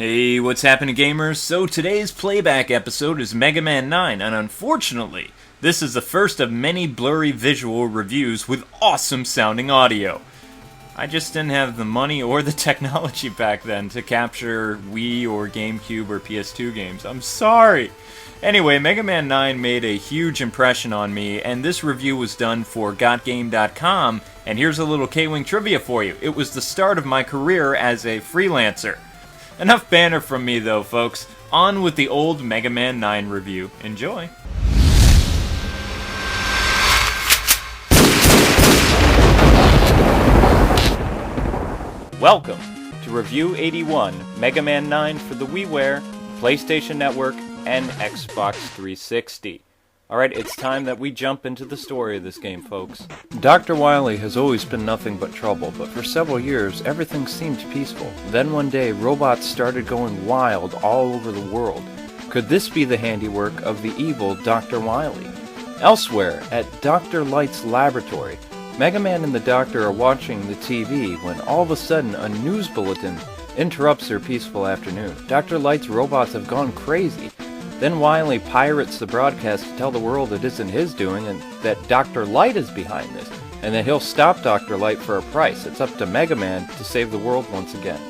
Hey, what's happening, gamers? So today's Playback episode is Mega Man 9, and unfortunately, this is the first of many blurry visual reviews with awesome sounding audio. I just didn't have the money or the technology back then to capture Wii or GameCube or PS2 games. I'm sorry! Anyway, Mega Man 9 made a huge impression on me, and this review was done for GotGame.com, and here's a little K-Wing trivia for you. It was the start of my career as a freelancer. Enough banter from me though, folks. On with the old Mega Man 9 review. Enjoy! Welcome to Review 81, Mega Man 9 for the WiiWare, PlayStation Network, and Xbox 360. Alright, it's time that we jump into the story of this game, folks. Dr. Wily has always been nothing but trouble, but for several years, everything seemed peaceful. Then one day, robots started going wild all over the world. Could this be the handiwork of the evil Dr. Wily? Elsewhere, at Dr. Light's laboratory, Mega Man and the Doctor are watching the TV when all of a sudden a news bulletin interrupts their peaceful afternoon. Dr. Light's robots have gone crazy. Then Wily pirates the broadcast to tell the world it isn't his doing and that Dr. Light is behind this, and that he'll stop Dr. Light for a price. It's up to Mega Man to save the world once again.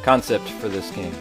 Concept for this game.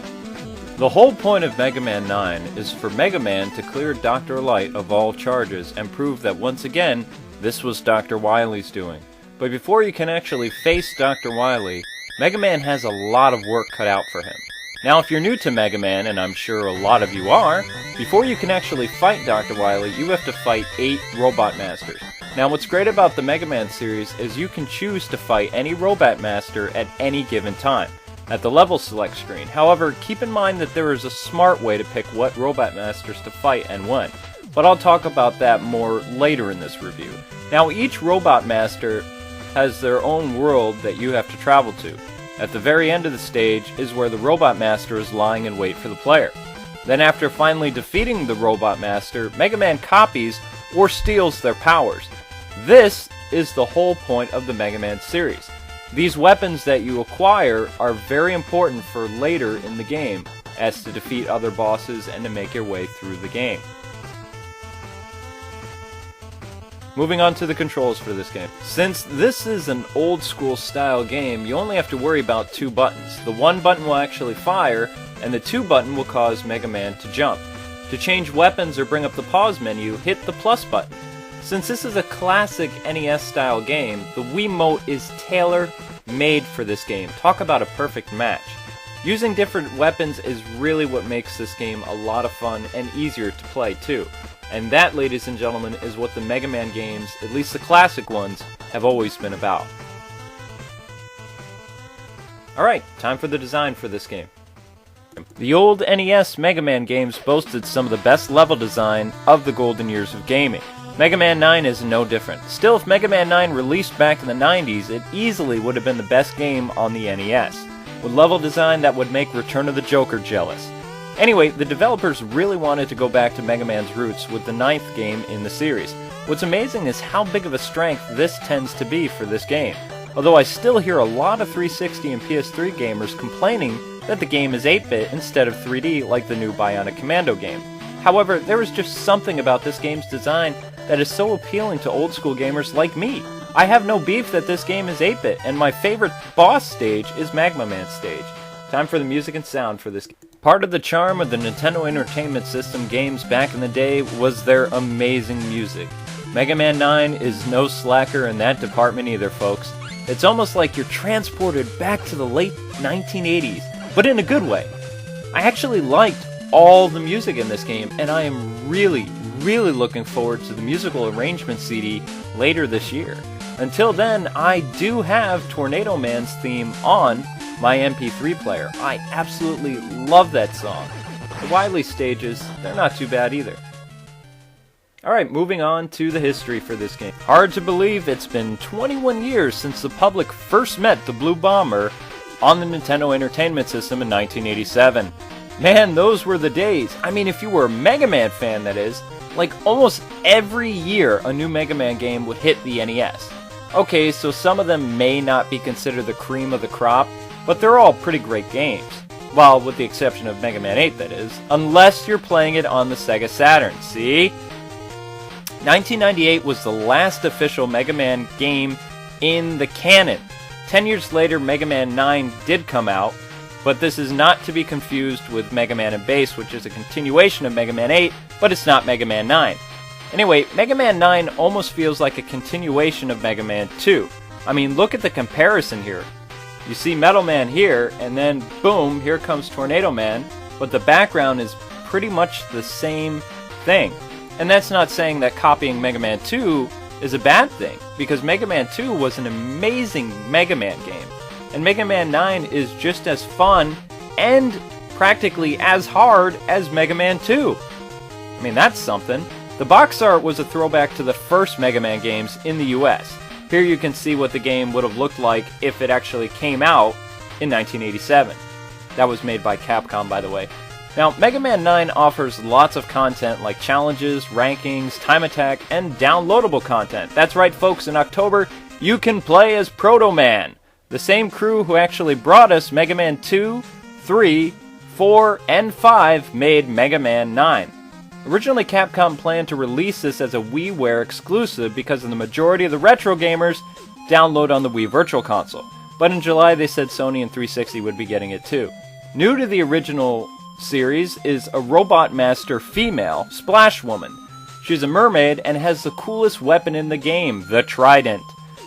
The whole point of Mega Man 9 is for Mega Man to clear Dr. Light of all charges and prove that once again, this was Dr. Wily's doing. But before you can actually face Dr. Wily, Mega Man has a lot of work cut out for him. Now, if you're new to Mega Man, and I'm sure a lot of you are, before you can actually fight Dr. Wily, you have to fight 8 Robot Masters. Now, what's great about the Mega Man series is you can choose to fight any Robot Master at any given time, at the level select screen. However, keep in mind that there is a smart way to pick what Robot Masters to fight and when, but I'll talk about that more later in this review. Now, each Robot Master has their own world that you have to travel to. At the very end of the stage is where the Robot Master is lying in wait for the player. Then after finally defeating the Robot Master, Mega Man copies or steals their powers. This is the whole point of the Mega Man series. These weapons that you acquire are very important for later in the game, as to defeat other bosses and to make your way through the game. Moving on to the controls for this game. Since this is an old school style game, you only have to worry about 2 buttons. The 1 button will actually fire, and the 2 button will cause Mega Man to jump. To change weapons or bring up the pause menu, hit the plus button. Since this is a classic NES style game, the Wiimote is tailor-made for this game. Talk about a perfect match. Using different weapons is really what makes this game a lot of fun and easier to play too. And that, ladies and gentlemen, is what the Mega Man games, at least the classic ones, have always been about. Alright, time for the design for this game. The old NES Mega Man games boasted some of the best level design of the golden years of gaming. Mega Man 9 is no different. Still, if Mega Man 9 released back in the 90s, it easily would have been the best game on the NES, with level design that would make Return of the Joker jealous. Anyway, the developers really wanted to go back to Mega Man's roots with the 9th game in the series. What's amazing is how big of a strength this tends to be for this game. Although I still hear a lot of 360 and PS3 gamers complaining that the game is 8-bit instead of 3D like the new Bionic Commando game. However, there is just something about this game's design that is so appealing to old school gamers like me. I have no beef that this game is 8-bit, and my favorite boss stage is Magma Man stage. Time for the music and sound for this game. Part of the charm of the Nintendo Entertainment System games back in the day was their amazing music. Mega Man 9 is no slacker in that department either, folks. It's almost like you're transported back to the late 1980s, but in a good way. I actually liked all the music in this game, and I am really looking forward to the musical arrangement CD later this year. Until then, I do have Tornado Man's theme on my MP3 player. I absolutely love that song. The Wily stages, they're not too bad either. Alright, moving on to the history for this game. Hard to believe it's been 21 years since the public first met the Blue Bomber on the Nintendo Entertainment System in 1987. Man, those were the days. I mean, if you were a Mega Man fan, that is, like almost every year a new Mega Man game would hit the NES. Okay, so some of them may not be considered the cream of the crop, but they're all pretty great games. Well, with the exception of Mega Man 8, that is. Unless you're playing it on the Sega Saturn. See? 1998 was the last official Mega Man game in the canon. 10 years later, Mega Man 9 did come out, but this is not to be confused with Mega Man and Bass, which is a continuation of Mega Man 8, but it's not Mega Man 9. Anyway, Mega Man 9 almost feels like a continuation of Mega Man 2. I mean, look at the comparison here. You see Metal Man here, and then boom, here comes Tornado Man, but the background is pretty much the same thing. And that's not saying that copying Mega Man 2 is a bad thing, because Mega Man 2 was an amazing Mega Man game. And Mega Man 9 is just as fun and practically as hard as Mega Man 2. I mean, that's something. The box art was a throwback to the first Mega Man games in the US. Here you can see what the game would have looked like if it actually came out in 1987. That was made by Capcom, by the way. Now, Mega Man 9 offers lots of content like challenges, rankings, time attack, and downloadable content. That's right, folks, in October, you can play as Proto Man, the same crew who actually brought us Mega Man 2, 3, 4, and 5 made Mega Man 9. Originally, Capcom planned to release this as a WiiWare exclusive because the majority of the retro gamers download on the Wii Virtual Console. But in July, they said Sony and 360 would be getting it too. New to the original series is a Robot Master female, Splash Woman. She's a mermaid and has the coolest weapon in the game, the Trident.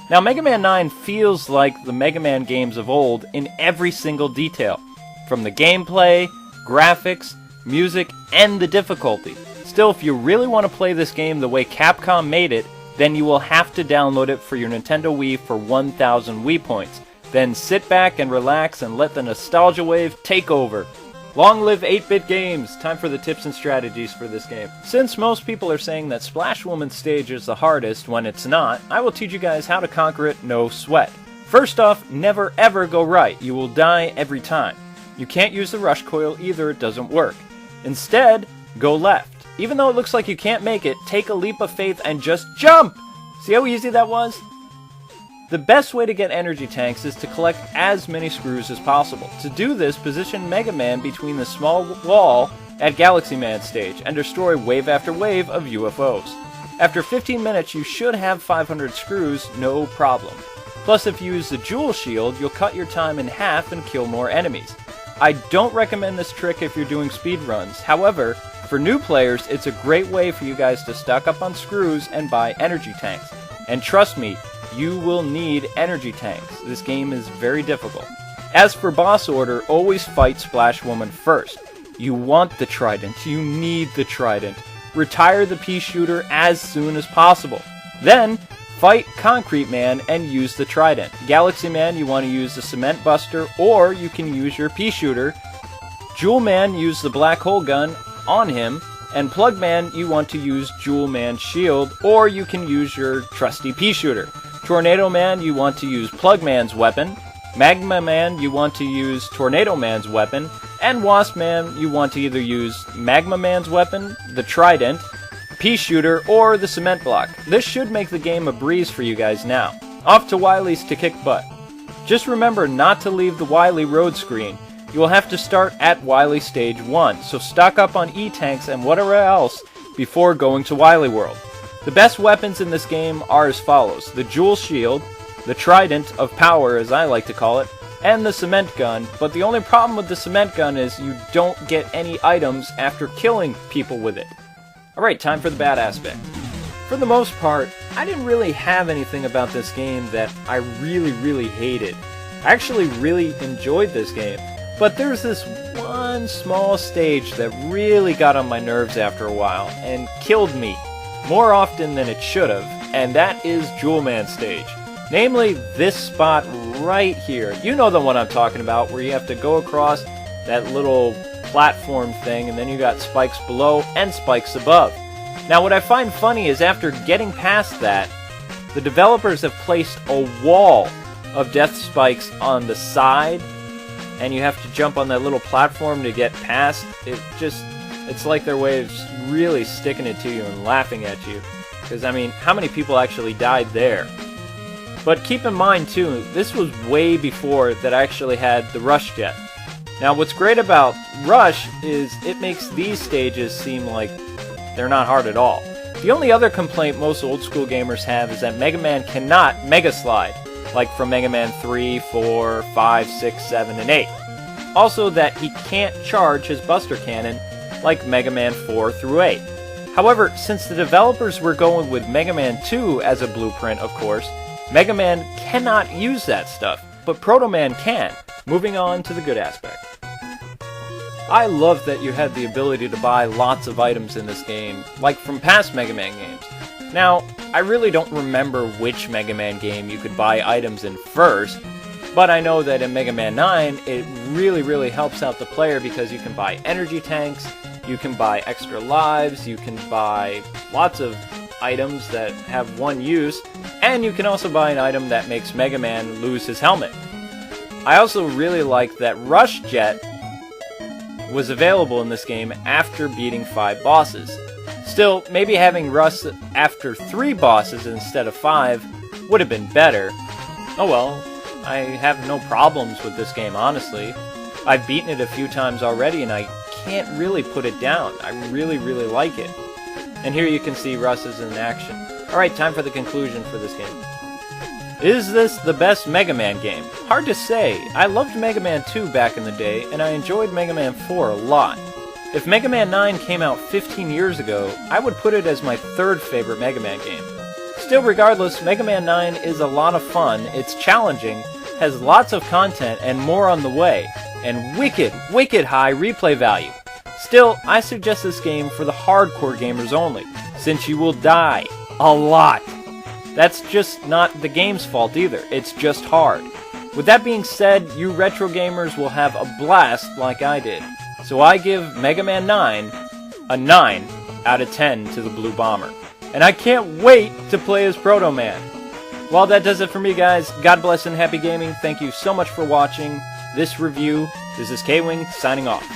Now, Mega Man 9 feels like the Mega Man games of old in every single detail, from the gameplay, graphics, music, and the difficulty. Still, if you really want to play this game the way Capcom made it, then you will have to download it for your Nintendo Wii for 1,000 Wii points. Then sit back and relax and let the nostalgia wave take over. Long live 8-bit games! Time for the tips and strategies for this game. Since most people are saying that Splash Woman's stage is the hardest when it's not, I will teach you guys how to conquer it no sweat. First off, never ever go right. You will die every time. You can't use the rush coil either, it doesn't work. Instead, go left. Even though it looks like you can't make it, take a leap of faith and just jump! See how easy that was? The best way to get energy tanks is to collect as many screws as possible. To do this, position Mega Man between the small wall at Galaxy Man stage and destroy wave after wave of UFOs. After 15 minutes, you should have 500 screws, no problem. Plus, if you use the Jewel Shield, you'll cut your time in half and kill more enemies. I don't recommend this trick if you're doing speedruns. However, for new players, it's a great way for you guys to stock up on screws and buy energy tanks. And trust me, you will need energy tanks. This game is very difficult. As for boss order, always fight Splash Woman first. You want the Trident. You need the Trident. Retire the pea shooter as soon as possible. Then, fight Concrete Man and use the Trident. Galaxy Man, you want to use the Cement Buster, or you can use your pea shooter. Jewel Man, use the Black Hole Gun on him, and Plug Man, you want to use Jewel Man's shield, or you can use your trusty pea shooter. Tornado Man, you want to use Plug Man's weapon. Magma Man, you want to use Tornado Man's weapon. And Wasp Man, you want to either use Magma Man's weapon, the Trident, pea shooter, or the cement block. This should make the game a breeze for you guys now. Off to Wily's to kick butt. Just remember not to leave the Wily Road screen. You will have to start at Wily Stage 1, so stock up on E-Tanks and whatever else before going to Wily World. The best weapons in this game are as follows: the Jewel Shield, the Trident of Power as I like to call it, and the Cement Gun, but the only problem with the Cement Gun is you don't get any items after killing people with it. Alright, time for the bad aspect. For the most part, I didn't really have anything about this game that I really hated. I actually really enjoyed this game. But there's this one small stage that really got on my nerves after a while and killed me more often than it should have, and that is Jewel Man stage. Namely, this spot right here. You know the one I'm talking about, where you have to go across that little platform thing, and then you got spikes below and spikes above. Now, what I find funny is after getting past that, the developers have placed a wall of death spikes on the side, and you have to jump on that little platform to get past. It's like their way of really sticking it to you and laughing at you. Because, I mean, how many people actually died there? But keep in mind, too, this was way before that I actually had the Rush Jet. Now, what's great about Rush is it makes these stages seem like they're not hard at all. The only other complaint most old school gamers have is that Mega Man cannot Mega Slide, like from Mega Man 3, 4, 5, 6, 7, and 8. Also that he can't charge his Buster Cannon like Mega Man 4 through 8. However, since the developers were going with Mega Man 2 as a blueprint, of course, Mega Man cannot use that stuff, but Proto Man can. Moving on to the good aspect. I love that you had the ability to buy lots of items in this game, like from past Mega Man games. Now, I really don't remember which Mega Man game you could buy items in first, but I know that in Mega Man 9, it really helps out the player because you can buy energy tanks, you can buy extra lives, you can buy lots of items that have one use, and you can also buy an item that makes Mega Man lose his helmet. I also really like that Rush Jet was available in this game after beating 5 bosses. Still, maybe having Rush after 3 bosses instead of 5 would have been better. Oh well, I have no problems with this game, honestly. I've beaten it a few times already and I can't really put it down. I really like it. And here you can see Rush is in action. Alright, time for the conclusion for this game. Is this the best Mega Man game? Hard to say. I loved Mega Man 2 back in the day, and I enjoyed Mega Man 4 a lot. If Mega Man 9 came out 15 years ago, I would put it as my 3rd favorite Mega Man game. Still, regardless, Mega Man 9 is a lot of fun, it's challenging, has lots of content and more on the way, and wicked high replay value. Still, I suggest this game for the hardcore gamers only, since you will die a lot. That's just not the game's fault either, it's just hard. With that being said, you retro gamers will have a blast like I did. So I give Mega Man 9 a 9 out of 10 to the Blue Bomber. And I can't wait to play as Proto Man. Well, that does it for me, guys. God bless and happy gaming. Thank you so much for watching this review. This is K-Wing signing off.